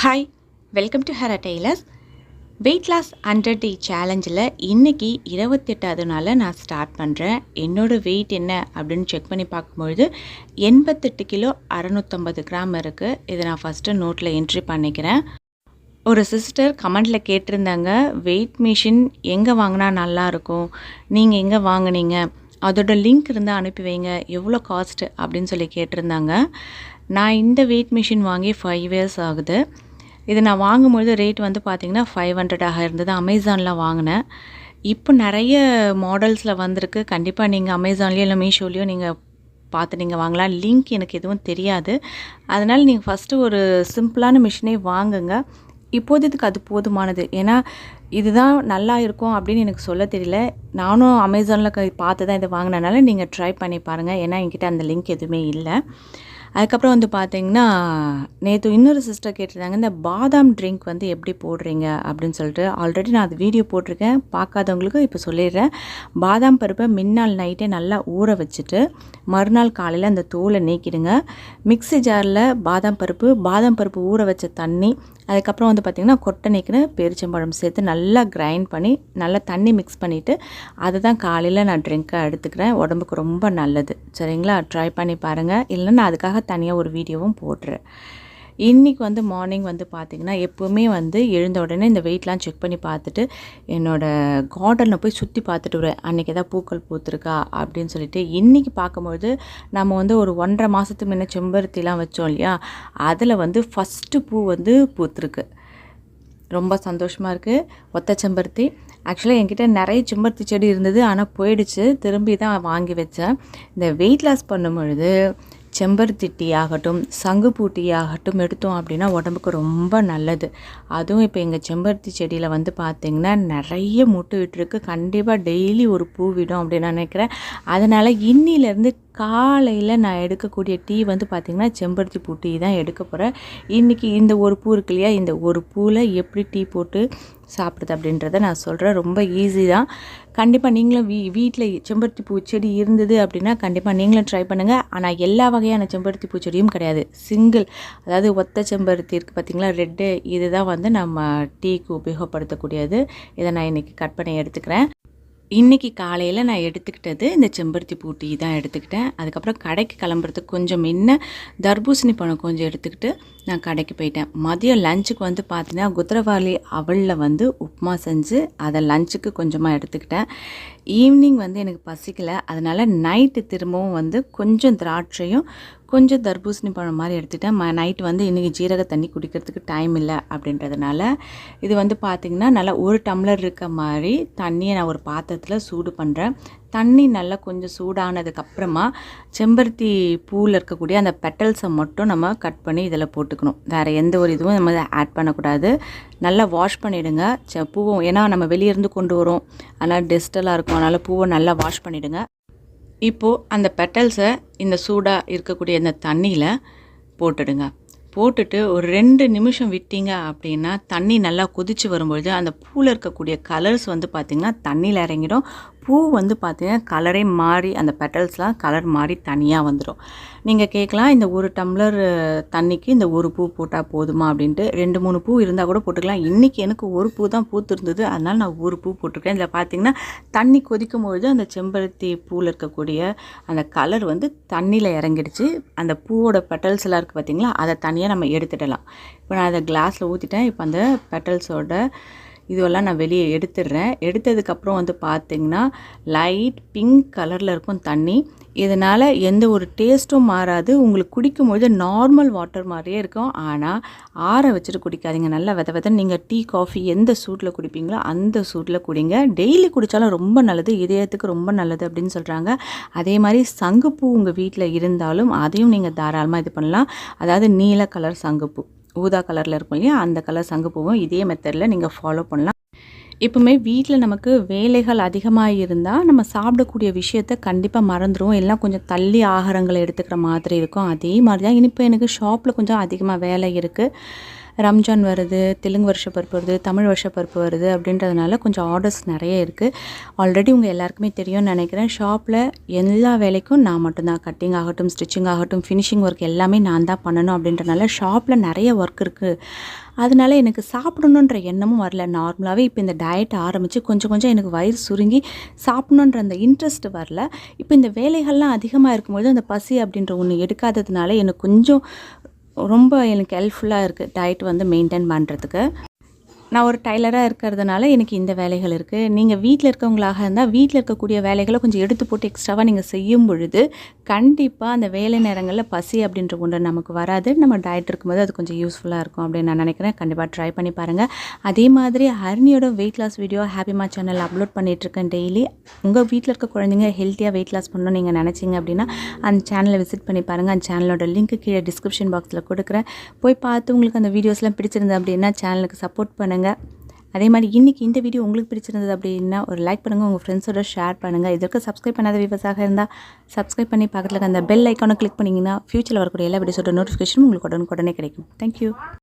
Hi, welcome to ஹரா tailors. Weight loss 100 day சேலஞ்சில் இன்றைக்கி 28வது நாளில் நான் ஸ்டார்ட் பண்ணுறேன். என்னோடய வெயிட் என்ன அப்படின்னு செக் பண்ணி பார்க்கும்பொழுது 88 கிலோ 650 கிராம் இருக்குது. இதை நான் ஃபஸ்ட்டு நோட்டில் என்ட்ரி பண்ணிக்கிறேன். ஒரு சிஸ்டர் கமெண்டில் கேட்டிருந்தாங்க, வெயிட் மிஷின் எங்கே வாங்கினா நல்லாயிருக்கும், நீங்கள் எங்கே வாங்கினீங்க, அதோட லிங்க் இருந்தால் அனுப்பி வைங்க, எவ்வளோ காஸ்ட்டு அப்படின்னு சொல்லி கேட்டிருந்தாங்க. நான் இந்த வெயிட் மிஷின் வாங்கி 5 இயர்ஸ் ஆகுது. இது நான் வாங்கும்பொழுது ரேட் வந்து பார்த்திங்கன்னா 500 இருந்தது. அமேசானில் வாங்கினேன். இப்போ நிறைய மாடல்ஸில் வந்திருக்கு. கண்டிப்பாக நீங்கள் அமேசான்லேயோ இல்லை மீஷோலேயோ நீங்கள் பார்த்து நீங்கள் வாங்கலாம். லிங்க் எனக்கு எதுவும் தெரியாது. அதனால் நீங்கள் ஃபஸ்ட்டு ஒரு சிம்பிளான மிஷினே வாங்குங்க. இப்போதைக்கு அது போதுமானது. ஏன்னா இதுதான் நல்லா இருக்கும் அப்படின்னு எனக்கு சொல்ல தெரியல. நானும் அமேசானில் பார்த்து தான் இதை வாங்கினனால நீங்கள் ட்ரை பண்ணி பாருங்கள். ஏன்னா என்கிட்ட அந்த லிங்க் எதுவுமே இல்லை. அதுக்கப்புறம் வந்து பார்த்திங்கன்னா, நேற்று இன்னொரு சிஸ்டர் கேட்டிருந்தாங்க, இந்த பாதாம் ட்ரிங்க் வந்து எப்படி போடுறீங்க அப்படின்னு சொல்லிட்டு. ஆல்ரெடி நான் அது வீடியோ போட்டிருக்கேன். பார்க்காதவங்களுக்கு இப்போ சொல்லிடுறேன். பாதாம் பருப்பை முன்னாள் நைட்டே நல்லா ஊற வச்சுட்டு மறுநாள் காலையில் அந்த தோலை நீக்கிடுங்க. மிக்ஸி ஜாரில் பாதாம் பருப்பு ஊற வச்ச தண்ணி, அதுக்கப்புறம் வந்து பார்த்திங்கன்னா கொட்டை நீக்கின பேரிச்சம்பழம் சேர்த்து நல்லா கிரைண்ட் பண்ணி நல்லா தண்ணி மிக்ஸ் பண்ணிவிட்டு அதுதான் காலையில் நான் ட்ரிங்க்காக எடுத்துக்கிறேன். உடம்புக்கு ரொம்ப நல்லது. சரிங்களா? ட்ரை பண்ணி பாருங்கள். இல்லைன்னா நான் அதுக்காக தனியாக ஒரு வீடியோவும் போடுறேன். இன்றைக்கி வந்து மார்னிங் வந்து பார்த்திங்கன்னா, எப்போவுமே வந்து எழுந்த உடனே இந்த வெயிட்லாம் செக் பண்ணி பார்த்துட்டு என்னோடய கார்டனில் போய் சுற்றி பார்த்துட்டு வருவேன். அன்றைக்கி எதாவது பூக்கள் பூத்துருக்கா அப்படின்னு சொல்லிட்டு. இன்றைக்கி பார்க்கும்பொழுது நம்ம வந்து ஒரு 1.5 மாதத்துக்கு முன்னே செம்பருத்திலாம் வச்சோம் இல்லையா, அதில் வந்து ஃபஸ்ட்டு பூ வந்து பூத்துருக்கு. ரொம்ப சந்தோஷமாக இருக்குது. ஒத்த செம்பருத்தி. ஆக்சுவலாக என்கிட்ட நிறைய செம்பருத்தி செடி இருந்தது, ஆனால் போயிடுச்சு. திரும்பி தான் வாங்கி வச்சேன். இந்த வெயிட் லாஸ் பண்ணும்பொழுது செம்பருத்தி டீ ஆகட்டும், சங்குப்பூ டீ ஆகட்டும் எடுத்தோம் அப்படின்னா உடம்புக்கு ரொம்ப நல்லது. அதுவும் இப்போ எங்கள் செம்பருத்தி செடியில் வந்து பார்த்திங்கன்னா நிறைய மொட்டு விட்டுருக்கு. கண்டிப்பாக டெய்லி ஒரு பூ விடும் அப்படின்னு நினைக்கிறேன். அதனால் இன்னிலேருந்து காலையில் நான் எடுக்கக்கூடிய டீ வந்து பார்த்திங்கன்னா செம்பருத்தி பூ டீ தான் எடுக்க போகிறேன். இன்றைக்கி இந்த ஒரு பூ இருக்கு இல்லையா, இந்த ஒரு பூவில் எப்படி டீ போட்டு சாப்பிடுது அப்படின்றத நான் சொல்கிறேன். ரொம்ப ஈஸி தான். கண்டிப்பாக நீங்களும் வீட்டில் செம்பருத்தி பூ செடி இருந்தது அப்படின்னா கண்டிப்பாக நீங்களும் ட்ரை பண்ணுங்கள். ஆனால் எல்லா வகையான செம்பருத்தி பூச்செடியும் கிடையாது. சிங்கிள், அதாவது ஒத்த செம்பருத்தி இருக்குது பார்த்திங்களா, ரெட்டு, இதுதான் வந்து நம்ம டீக்கு உபயோகப்படுத்தக்கூடியது. இதை நான் இன்றைக்கி கட் பண்ணி எடுத்துக்கிறேன். இன்றைக்கி காலையில் நான் எடுத்துக்கிட்டது இந்த செம்பருத்தி பூ டீ தான் எடுத்துக்கிட்டேன். அதுக்கப்புறம் கடைக்கு கிளம்புறதுக்கு கொஞ்சம் முன்ன தர்பூசணி பழம் கொஞ்சம் எடுத்துக்கிட்டு நான் கடைக்கு போயிட்டேன். மதியம் லஞ்சுக்கு வந்து பார்த்தீங்கன்னா குதிரவாளி அவலில் வந்து உப்புமா செஞ்சு அதை லஞ்சுக்கு கொஞ்சமாக எடுத்துக்கிட்டேன். ஈவினிங் வந்து எனக்கு பசிக்கலை. அதனால் நைட்டு திரும்பவும் வந்து கொஞ்சம் திராட்சையும் கொஞ்சம் தர்பூசணி பழம் மாதிரி எடுத்துக்கிட்டேன். நைட்டு வந்து இன்றைக்கி ஜீரக தண்ணி குடிக்கிறதுக்கு டைம் இல்லை அப்படின்றதுனால இது வந்து பார்த்திங்கன்னா நல்லா 1 டம்ளர் இருக்க மாதிரி தண்ணியை நான் ஒரு பாத்திரத்தில் சூடு பண்ணுறேன். தண்ணி நல்லா கொஞ்சம் சூடானதுக்கப்புறமா செம்பருத்தி பூவில் இருக்கக்கூடிய அந்த பெட்டல்ஸை மட்டும் நம்ம கட் பண்ணி இதில் போட்டுக்கணும். வேறு எந்த ஒரு இதுவும் நம்ம ஆட் பண்ணக்கூடாது. நல்லா வாஷ் பண்ணிவிடுங்க பூவும். ஏன்னா நம்ம வெளியேருந்து கொண்டு வரோம், அதனால் டஸ்ட்டெல்லாம் இருக்கும். அதனால் பூவை நல்லா வாஷ் பண்ணிவிடுங்க. இப்போது அந்த பெட்டல்ஸை இந்த சூடாக இருக்கக்கூடிய இந்த தண்ணியில் போட்டுடுங்க. போட்டுட்டு ஒரு 2 நிமிஷம் விட்டீங்க அப்படின்னா தண்ணி நல்லா கொதித்து வரும்பொழுது அந்த பூவில் இருக்கக்கூடிய கலர்ஸ் வந்து பார்த்திங்கன்னா தண்ணியில் இறங்கிடும். பூ வந்து பார்த்திங்கன்னா கலரே மாறி, அந்த பெட்டல்ஸ்லாம் கலர் மாறி தனியாக வந்துடும். நீங்கள் கேட்கலாம், இந்த 1 டம்ளர் தண்ணிக்கு இந்த ஒரு பூ போட்டால் போதுமா அப்படின்ட்டு. 2-3 பூ இருந்தால் கூட போட்டுக்கலாம். இன்றைக்கி எனக்கு ஒரு பூ தான் பூத்துருந்தது, அதனால் நான் ஒரு பூ போட்டிருக்கேன். இதில் பார்த்திங்கன்னா தண்ணி கொதிக்கும் பொழுது அந்த செம்பருத்தி பூவில் இருக்கக்கூடிய அந்த கலர் வந்து தண்ணியில் இறங்கிடுச்சு. அந்த பூவோட பெட்டல்ஸ் எல்லாம் இருக்குது பார்த்திங்களா, அதை தனியாக நம்ம எடுத்துடலாம். இப்போ நான் அதை கிளாஸில் ஊற்றிட்டேன். இப்போ அந்த பெட்டல்ஸோட இதுவெல்லாம் நான் வெளியே எடுத்துடுறேன். எடுத்ததுக்கப்புறம் வந்து பார்த்திங்கன்னா லைட் பிங்க் கலரில் இருக்கும் தண்ணி. இதனால் எந்த ஒரு டேஸ்ட்டும் மாறாது. உங்களுக்கு குடிக்கும்பொழுது நார்மல் வாட்டர் மாதிரியே இருக்கும். ஆனால் ஆற வச்சுட்டு குடிக்காதீங்க. நல்லா வெதன்னு நீங்கள் டீ காஃபி எந்த சூட்டில் குடிப்பீங்களோ அந்த சூட்டில் குடிங்க. டெய்லி குடித்தாலும் ரொம்ப நல்லது, இதயத்துக்கு ரொம்ப நல்லது அப்படின்னு சொல்கிறாங்க. அதே மாதிரி சங்குப்பூ உங்கள் வீட்டில் இருந்தாலும் அதையும் நீங்கள் தாராளமாக இது பண்ணலாம். அதாவது நீல கலர் சங்குப்பூ, ஊதா கலரில் இருக்கும் இல்லையா, அந்த கலர் சங்குப்பூவும் இதே மெத்தடில் நீங்கள் ஃபாலோ பண்ணலாம். எப்பவுமே வீட்டில் நமக்கு வேலைகள் அதிகமாக இருந்தால் நம்ம சாப்பிடக்கூடிய விஷயத்த கண்டிப்பாக மறந்துடுவோம். எல்லாம் கொஞ்சம் தள்ளி ஆகாரங்களை எடுத்துக்கிற மாதிரி இருக்கும். அதே மாதிரி தான் இப்போ எனக்கு ஷாப்பில் கொஞ்சம் அதிகமாக வேலை இருக்குது. ரம்ஜான் வருது, தெலுங்கு வருஷப்பிறப்பு வருது, தமிழ் வருஷப்பிறப்பு வருது அப்படின்றதுனால கொஞ்சம் ஆர்டர்ஸ் நிறைய இருக்குது. ஆல்ரெடி உங்கள் எல்லாருக்குமே தெரியும்னு நினைக்கிறேன். ஷாப்பில் எல்லா வேலைக்கும் நான் மட்டும்தான், கட்டிங் ஆகட்டும், ஸ்டிச்சிங் ஆகட்டும், ஃபினிஷிங் ஒர்க் எல்லாமே நான் தான் பண்ணணும் அப்படின்றனால ஷாப்பில் நிறைய ஒர்க் இருக்குது. அதனால எனக்கு சாப்பிடணுன்ற எண்ணமும் வரல. நார்மலாகவே இப்போ இந்த டயட் ஆரம்பித்து கொஞ்சம் கொஞ்சம் எனக்கு வயிறு சுருங்கி சாப்பிடணுன்ற அந்த இன்ட்ரெஸ்ட் வரல. இப்போ இந்த வேலைகள்லாம் அதிகமாக இருக்கும்போது அந்த பசி அப்படின்ற ஒன்று எடுக்காததுனால எனக்கு கொஞ்சம் ரொம்ப எனக்கு ஹெல்ப்ஃபுல்லாக இருக்குது டயட் வந்து மெயின்டைன் பண்ணுறதுக்கு. நான் ஒரு டைலராக இருக்கிறதுனால எனக்கு இந்த வேலைகள் இருக்குது. நீங்கள் வீட்டில் இருக்கவங்களாக இருந்தால் வீட்டில் இருக்கக்கூடிய வேலைகளை கொஞ்சம் எடுத்து போட்டு எக்ஸ்ட்ராவாக நீங்கள் செய்யும் பொழுது கண்டிப்பாக அந்த வேலை நேரங்களில் பசி அப்படின்ற ஒன்று நமக்கு வராது. நம்ம டயட் இருக்கும்போது அது கொஞ்சம் யூஸ்ஃபுல்லாக இருக்கும் அப்படின்னு நான் நினைக்கிறேன். கண்டிப்பாக ட்ரை பண்ணி பாருங்கள். அதே மாதிரி ஹரிணியோட வெயிட் லாஸ் வீடியோ ஹாப்பிமா சேனல் அப்லோட் பண்ணிகிட்ருக்கேன் டெய்லி. உங்கள் வீட்டில் இருக்க குழந்தைங்க ஹெல்த்தியாக வெயிட் லாஸ் பண்ணணும்னு நீங்கள் நினச்சிங்க அப்படின்னா அந்த சேனலை விசிட் பண்ணி பாருங்கள். அந்த சேனலோட லிங்க் கீழே டிஸ்கிரிப்ஷன் பாக்ஸில் கொடுக்குறேன். போய் பார்த்து உங்களுக்கு அந்த வீடியோஸ்லாம் பிடிச்சிருந்தது அப்படின்னா சேனலுக்கு சப்போர்ட் பண்ணுங்கள். அதே மாதிரி இன்றைக்கி இந்த வீடியோ உங்களுக்கு பிடிச்சிருந்தது அப்படின்னா ஒரு லைக் பண்ணுங்கள், உங்கள் ஃப்ரெண்ட்ஸோட ஷேர் பண்ணுங்கள். இதற்கு சப்ஸ்கிரைப் பண்ணாத வியூவர்ஸாக இருந்தால் சப்ஸ்கிரைப் பண்ணி பக்கத்தில் அந்த பெல் ஐக்கானை கிளிக் பண்ணிங்கன்னா ஃபியூச்சரில் வரக்கூடிய எல்லா வீடியோஸோட நோட்டிஃபிகேஷனும் உங்களுக்கு உடனே கிடைக்கும். தேங்க்யூ.